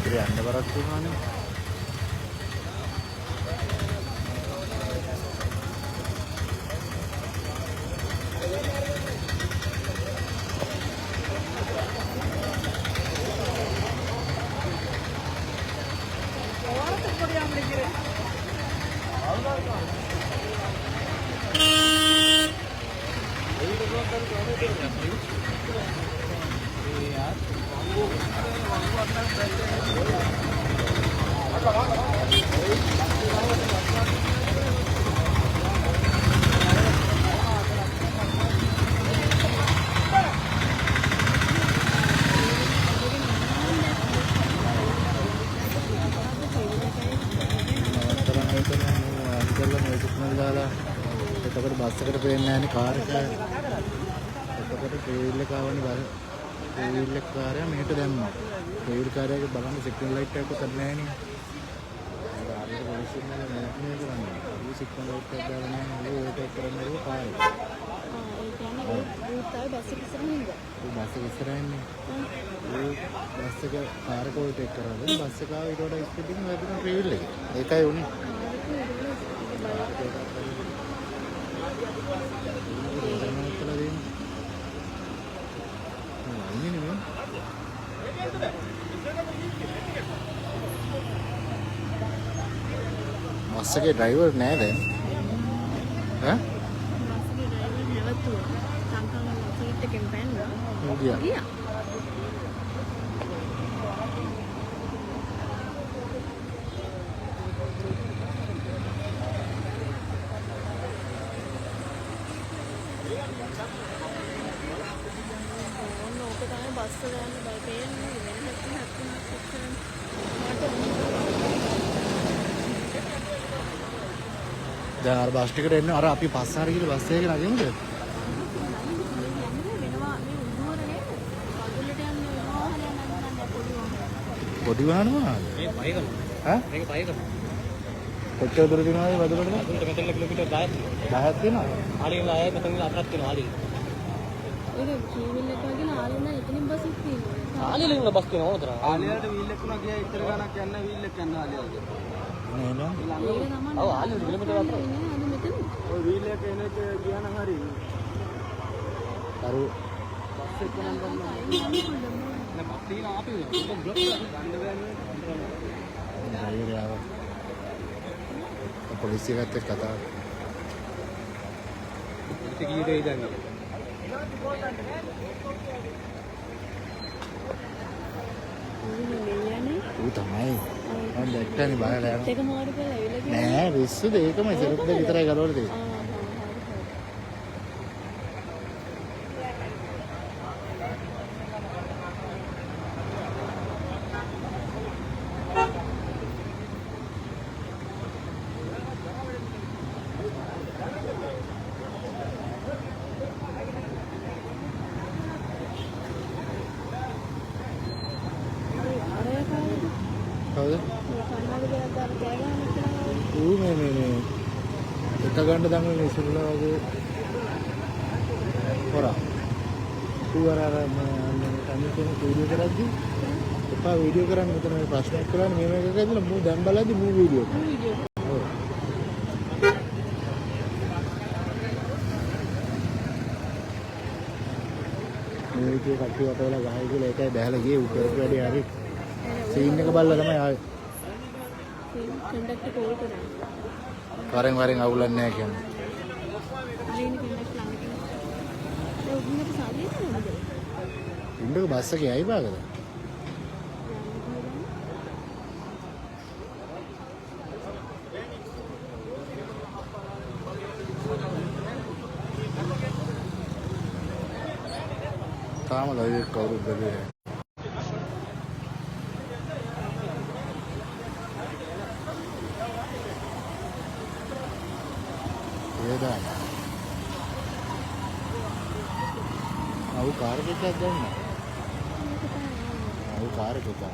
ඉතින් යන්න බරක් තියෙනවානේ. එතකොට බස් එකට පේන්නේ නැහැනේ කාර් එක. එතකොට ට්‍රේවිල් එක ආවනේ බල. ට්‍රේවිල් එක කාර්යය මෙහෙට දැම්මා. ට්‍රේවිල් කාර්යයක බලන්න සිග්නල් ලයිට් එකක් උතර නැහැනේ. ඒක ආයෙත් පොලිසියෙන් නෑ නෑ කරන්නේ. ඒ සිග්නල් ලයිට් එකක් දාලා නැහැ. ඒක ඒක කරන්නේ ඒක කාර් එක. ඒ කියන්නේ ඒ තමයි බස් එක ඉස්සරහින්ද. ඒ බස් එක ඉස්සරහින්නේ. ඒ බස් එක කාර් එක උඩට එක් කරලා බස් එක ආව ඊට වඩා ස්පීඩ් එකකින් වැදුණා ට්‍රේවිල් එක. ඒකයි උනේ. बस के ड्राइवर नए थे हैं बस के ड्राइवर नेवतुआ तांका सीट कैंपेन हो गया දැන් අර බස් ටිකට එන්න අර අපි පස්සාර ගිහලා බස් එකේ නගිමුද? පොඩි වාහන මොනවාද? මේ පහේ කරනවා. ඈ? මේක පහේ කරනවා. කොච්චර දුර දිනවද වදුරට? වදුරට මෙතන කිලෝමීටර් 10ක්. 10ක් තියෙනවද? ආලියම ආයෙ මෙතන ඉඳලා අතරක් තියෙනවා ආලිය. ඒක කීවිල් එක වගේ ආලිය නම් එතනින් බස් එක තියෙනවා. ආලිය වල බස් තියෙනවා ඕනතර. ආලියට වීල් එක උනා ගියා ඉතර ගානක් යන්න වීල් එක යන්න ආලියට. නෑ නෑ. ඒක තමයි. ඔව් ආලිය කිලෝමීටර් 4ක්. ඔය වීල් එක එන එක ගියා නම් හරි. අර බස් එක නම් ගන්න. නෑ බස් තියෙන ආපේ බ්ලොක් ගන්න බෑනේ. पोलिसी का तो कथा की रही जाएंगे वो तो मैं हम देखते नहीं बाहर आया नहीं विश्व देखो मैं जरूर देख इतना गलोर दे ගන්න දඟලන ඉස්සරලා වගේ හොරා ඌවර අර තනියෙන් වීඩියෝ කරද්දි එපා වීඩියෝ කරන්න මෙතන ප්‍රශ්නයක් කරන්නේ මේ මේක කියලා මූ දැන් බලද්දි මූ වීඩියෝ ඔව් මේ විදිහේ කට්ටිය වට වෙලා ගහයි කියලා ඒකයි බහැලා ගියේ ඌ කරපු වැඩේ හරි සීන් එක බලලා තමයි ආවේ කන්ඩක්ටර් කෝල් කරා වරෙන් වරෙන් අවුලක් නැහැ කියන්නේ. ඉන්නක බස් එකේ ඇයි බාගද? තාම ලයිව් එක කවුරුත් බැලුවේ නැහැ. वो कार के क्या करना वो कार के क्या